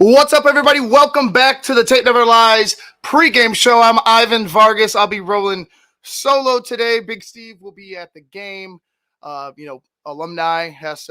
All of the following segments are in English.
What's up, everybody? Welcome back to the Tape Never Lies pregame show. I'm Ivan Vargas. I'll be rolling solo today. Big Steve will be at the game. Alumni has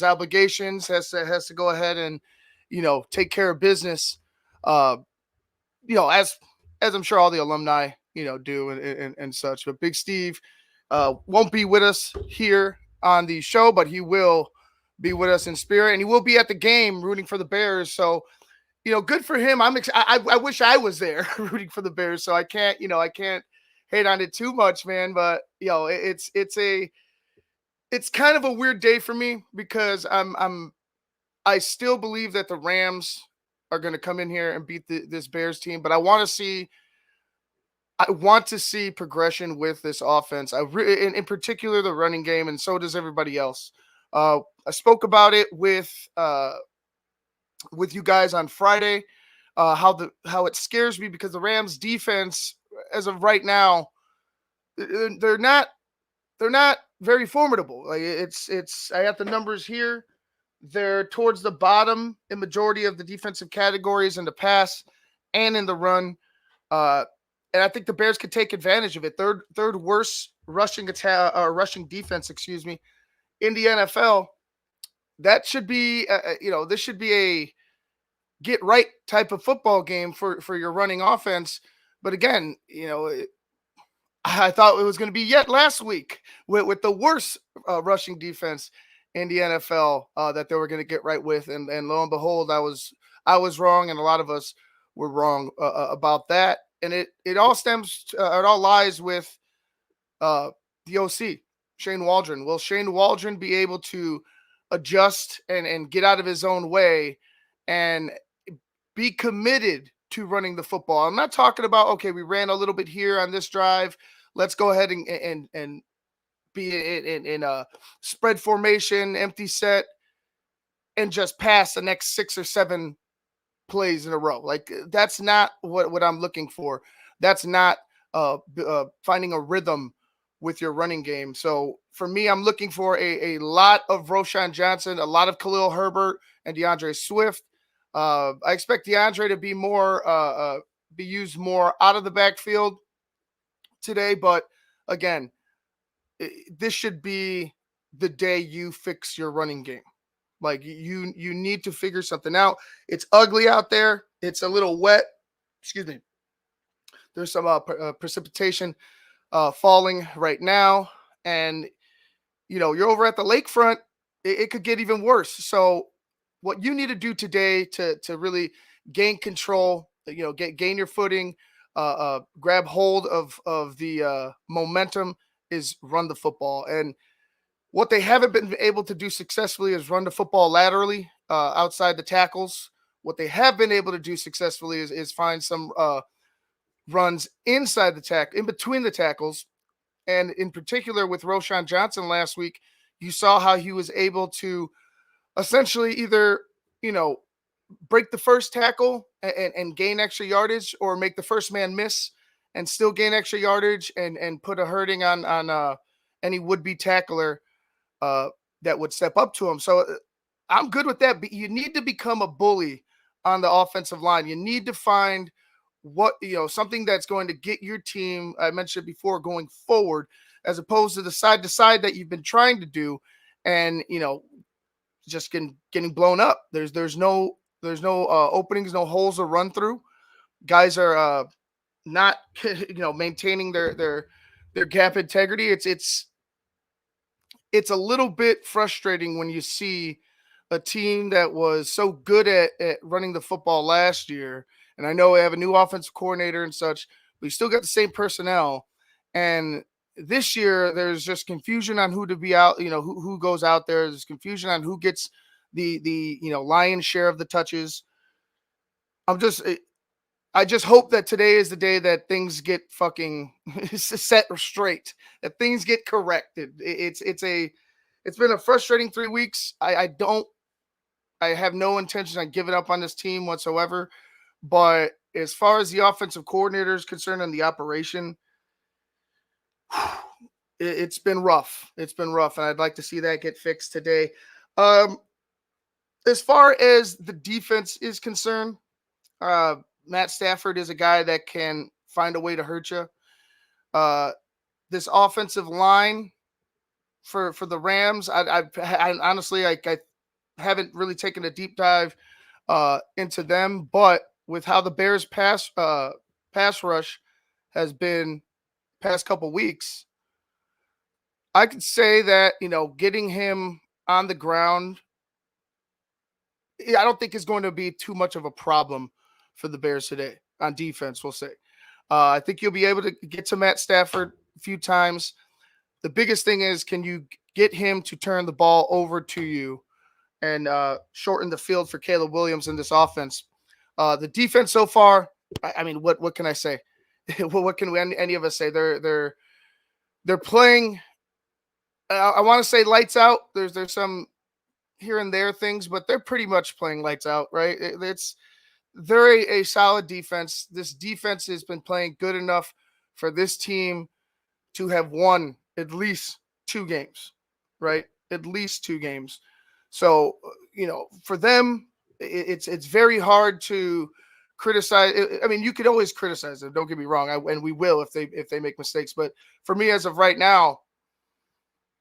obligations, has to go ahead and take care of business. Uh, as I'm sure all the alumni do and such. But Big Steve won't be with us here on the show, but he will be with us in spirit, and he will be at the game rooting for the Bears. So, good for him. I wish I was there rooting for the Bears. So I can't hate on it too much, man. But it's kind of a weird day for me because I still believe that the Rams are going to come in here and beat this Bears team, but I want to see progression with this offense. In particular the running game, and so does everybody else. I spoke about it with you guys on Friday. How it scares me because the Rams defense, as of right now, they're not very formidable. Like I have the numbers here. They're towards the bottom in majority of the defensive categories in the pass and in the run. And I think the Bears could take advantage of it. Third worst rushing defense, in the NFL. That should be, this should be a get right type of football game for your running offense. But again, I thought it was going to be yet last week with the worst rushing defense in the NFL that they were going to get right with, and lo and behold, I was wrong, and a lot of us were wrong about that. And it all lies with the OC, Shane Waldron. Will Shane Waldron be able to adjust and get out of his own way and be committed to running the football? I'm not talking about, okay, we ran a little bit here on this drive, let's go ahead and be in a spread formation, empty set, and just pass the next 6 or 7 plays in a row. Like, that's not what I'm looking for. That's not finding a rhythm with your running game. So for me, I'm looking for a lot of Roschon Johnson, a lot of Khalil Herbert and DeAndre Swift. I expect DeAndre to be used more out of the backfield today, but again, this should be the day you fix your running game. Like, you need to figure something out. It's ugly out there. It's a little wet. Excuse me. There's some precipitation falling right now, and you're over at the lakefront. It could get even worse. So what you need to do today to really gain control, gain your footing, grab hold of the momentum, is run the football. And what they haven't been able to do successfully is run the football laterally outside the tackles. What they have been able to do successfully is find some runs inside in between the tackles. And in particular with Roschon Johnson last week, you saw how he was able to essentially either, break the first tackle and gain extra yardage, or make the first man miss and still gain extra yardage and put a hurting on any would-be tackler that would step up to him. So I'm good with that, but you need to become a bully on the offensive line. You need to find something that's going to get your team, I mentioned before, going forward, as opposed to the side to side that you've been trying to do, and just getting blown up. There's no openings, no holes to run through. Guys are not maintaining their gap integrity. It's a little bit frustrating when you see a team that was so good at running the football last year. And I know we have a new offensive coordinator and such, but you still got the same personnel. And this year, there's just confusion on who to be out, who goes out there. There's confusion on who gets the lion's share of the touches. I just hope that today is the day that things get fucking set straight, that things get corrected. It's been a frustrating 3 weeks. I have no intention on giving up on this team whatsoever. But as far as the offensive coordinator is concerned and the operation, it's been rough. It's been rough, and I'd like to see that get fixed today. As far as the defense is concerned, uh, Matt Stafford is a guy that can find a way to hurt you. Uh, this offensive line for the Rams, I honestly I haven't really taken a deep dive into them, but with how the Bears pass rush has been past couple weeks, I could say that getting him on the ground, I don't think is going to be too much of a problem for the Bears today on defense. We'll say. I think you'll be able to get to Matt Stafford a few times. The biggest thing is, can you get him to turn the ball over to you and shorten the field for Caleb Williams in this offense? The defense so far, I mean, what can I say? What can any of us say? They're playing. I want to say lights out. There's some here and there things, but they're pretty much playing lights out, right? They're a solid defense. This defense has been playing good enough for this team to have won at least 2 games, right? At least 2 games. So, for them, it's very hard to criticize. I mean, you could always criticize them. Don't get me wrong, and we will if they make mistakes. But for me, as of right now,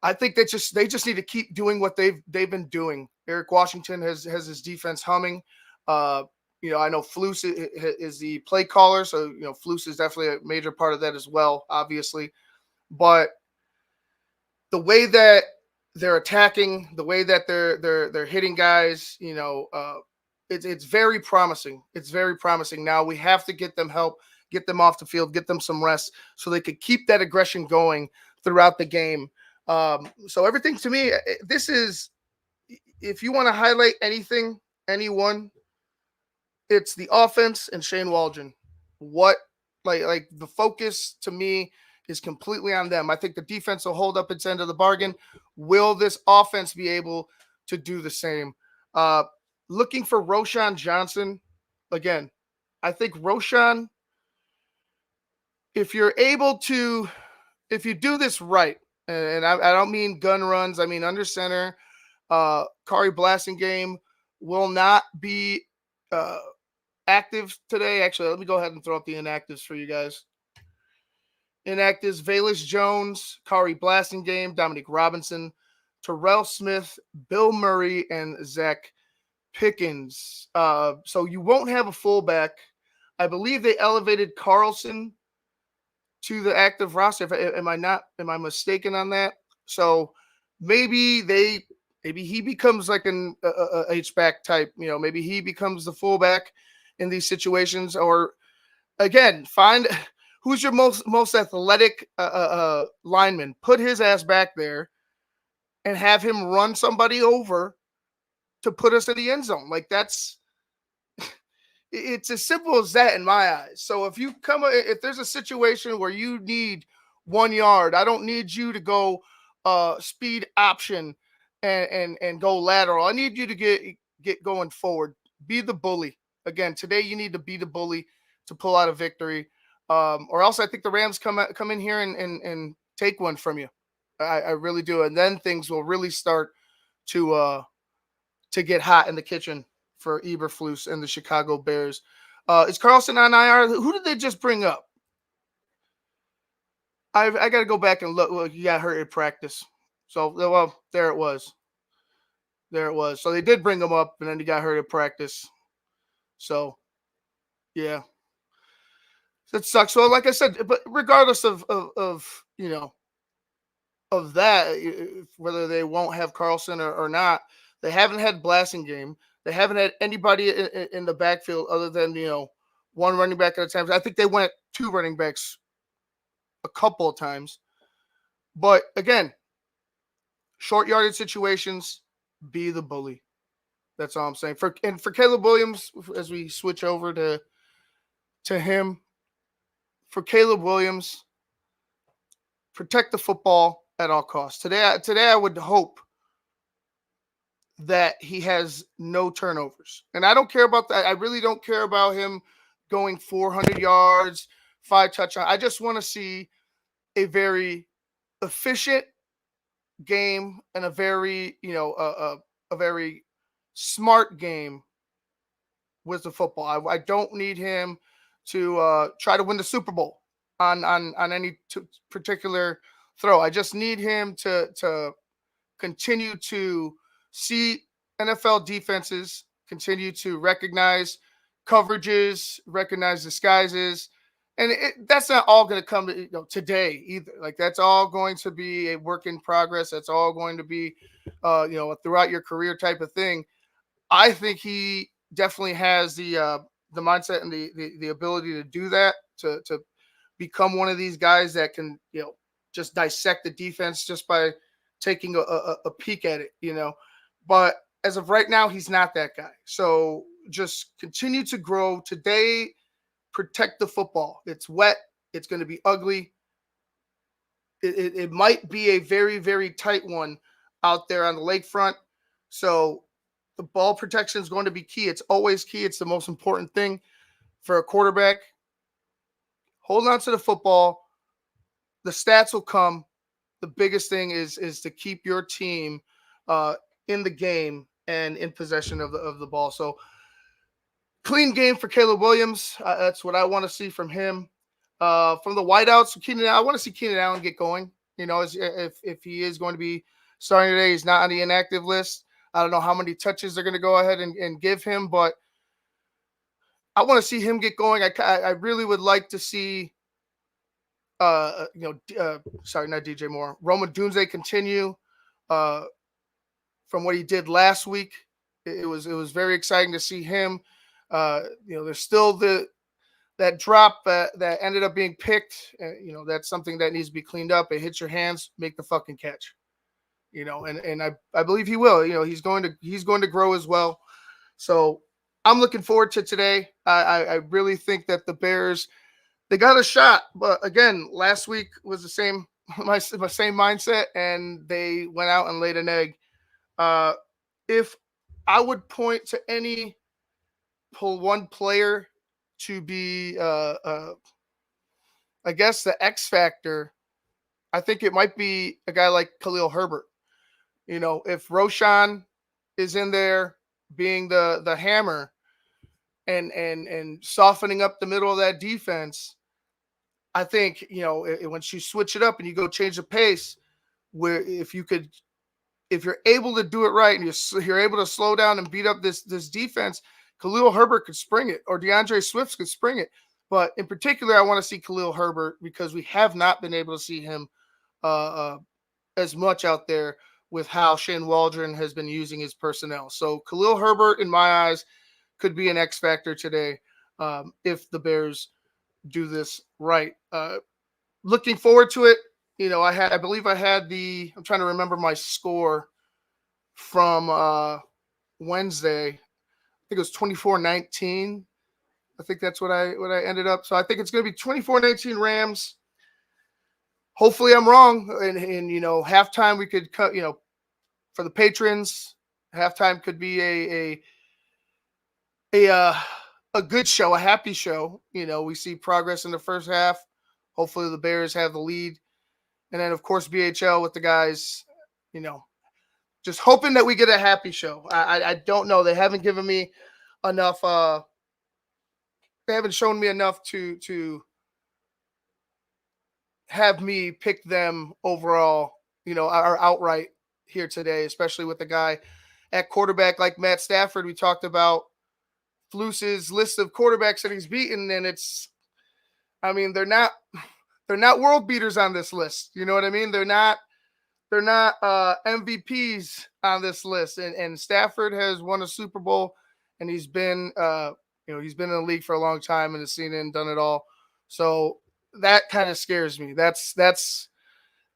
I think they just need to keep doing what they've been doing. Eric Washington has his defense humming. Uh, I know Flus is the play caller, so Flus is definitely a major part of that as well, obviously. But the way that they're attacking, the way that they're hitting guys, it's very promising. It's very promising. Now we have to get them help, get them off the field, get them some rest, so they could keep that aggression going throughout the game. So everything to me, this is, if you want to highlight anyone, it's the offense and Shane Waldron. What like the focus to me is completely on them. I think the defense will hold up its end of the bargain. Will this offense be able to do the same? Looking for Roshan Johnson again. I think Roshan, if you're able to, if you do this right, and I don't mean gun runs, I mean under center. Kari Blasingame will not be active today. Actually, let me go ahead and throw up the inactives for you guys. Inactives: Valus Jones, Kari Blasingame, Dominic Robinson, Terrell Smith, Bill Murray, and Zach Pickens. So you won't have a fullback. I believe they elevated Carlson to the active roster. Am I mistaken on that? So maybe he becomes like an H-back type. Maybe he becomes the fullback in these situations. Or again, find who's your most athletic lineman. Put his ass back there and have him run somebody over to put us in the end zone. Like it's as simple as that in my eyes. So if there's a situation where you need 1 yard, I don't need you to go speed option and go lateral. I need you to get going forward. Be the bully. Again, today you need to be the bully to pull out a victory. Or else I think the Rams come in here and take one from you. I really do. And then things will really start to get hot in the kitchen for Eberflus and the Chicago Bears. Is Carlson on IR? Who did they just bring up? I got to go back and look. He got hurt at practice. So, well, there it was. So they did bring him up, and then he got hurt at practice. So, yeah. That sucks. So, like I said, but regardless of that, whether they won't have Carlson or not, they haven't had Blasingame. They haven't had anybody in the backfield other than one running back at a time. I think they went 2 running backs a couple of times. But again, short yardage situations, be the bully. That's all I'm saying. For Caleb Williams, as we switch over to him, for Caleb Williams, protect the football at all costs. Today I would hope that he has no turnovers. And I don't care about that. I really don't care about him going 400 yards, 5 touchdowns. I just want to see a very efficient game and a very, a very smart game with the football. I don't need him to try to win the Super Bowl on any particular throw. I just need him to continue to see NFL defenses, continue to recognize coverages, recognize disguises. And that's not all going to come today either. Like that's all going to be a work in progress. That's all going to be, a throughout your career type of thing. I think he definitely has the mindset and the ability to do that, to become one of these guys that can just dissect the defense just by taking a peek at it. But as of right now, he's not that guy. So just continue to grow today. Protect the football. It's wet. It's going to be ugly. It might be a very, very tight one out there on the lakefront. So the ball protection is going to be key. It's always key. It's the most important thing for a quarterback. Hold on to the football. The stats will come. The biggest thing is to keep your team in the game and in possession of the ball. So clean game for Caleb Williams. That's what I want to see from him. From the wideouts, Keenan, I want to see Keenan Allen get going. If he is going to be starting today, he's not on the inactive list. I don't know how many touches they're going to go ahead and give him, but I want to see him get going. I really would like to see, not DJ Moore, Rome Odunze continue from what he did last week. It was very exciting to see him. There's still that drop that ended up being picked. That's something that needs to be cleaned up. It hits your hands, make the fucking catch. And I believe he will. He's going to grow as well. So I'm looking forward to today. I really think that the Bears, they got a shot, but again, last week was the same my same mindset, and they went out and laid an egg. If I would point to one player to be, I guess the X factor, I think it might be a guy like Khalil Herbert. If Roshan is in there being the hammer and softening up the middle of that defense, I think, once you switch it up and you go change the pace, where if you're able to do it right and you're able to slow down and beat up this defense, Khalil Herbert could spring it, or DeAndre Swift could spring it. But in particular, I want to see Khalil Herbert because we have not been able to see him as much out there with how Shane Waldron has been using his personnel. So Khalil Herbert, in my eyes, could be an X factor today if the Bears do this right. Looking forward to it. I believe I had I'm trying to remember my score from Wednesday. I think it was 24-19. I think that's what I ended up. So I think it's going to be 24-19 Rams. Hopefully I'm wrong. And halftime we could cut, for the patrons, halftime could be a good show, a happy show. We see progress in the first half. Hopefully the Bears have the lead. And then, of course, BHL with the guys, just hoping that we get a happy show. I don't know. They haven't given me enough. They haven't shown me enough to have me pick them overall, or outright here today, especially with the guy at quarterback like Matt Stafford. We talked about Flus's list of quarterbacks that he's beaten, and they're not world beaters on this list. You know what I mean? They're not MVPs on this list. And Stafford has won a Super Bowl, and he's been he's been in the league for a long time and has seen it and done it all. So that kind of scares me. That's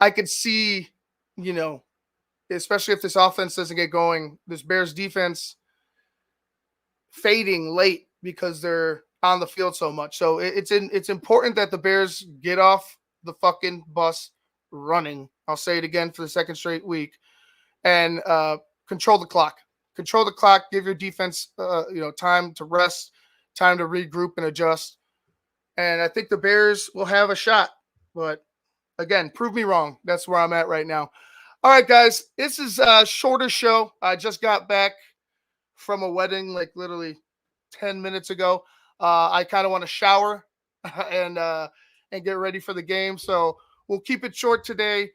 I could see, especially if this offense doesn't get going, this Bears defense fading late because they're on the field so much. So it's important that the Bears get off the fucking bus running. I'll say it again for the second straight week, and control the clock. Control the clock. Give your defense, time to rest, time to regroup and adjust. And I think the Bears will have a shot. But again, prove me wrong. That's where I'm at right now. All right, guys. This is a shorter show. I just got back from a wedding like literally 10 minutes ago. I kind of want to shower and get ready for the game. So we'll keep it short today.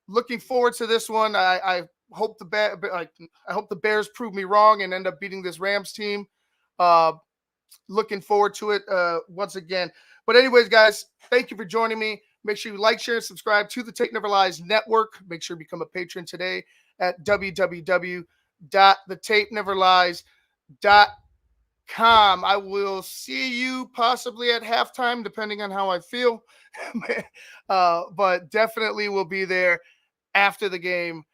Looking forward to this one. I hope I hope the Bears prove me wrong and end up beating this Rams team. Uh, Looking forward to it once again. But anyways, guys, thank you for joining me. Make sure you like, share, and subscribe to the Tape Never Lies Network. Make sure you become a patron today at www.thetapeneverlies.com. I will see you possibly at halftime, depending on how I feel. But definitely will be there after the game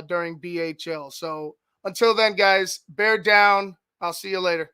during BHL. So until then, guys, bear down. I'll see you later.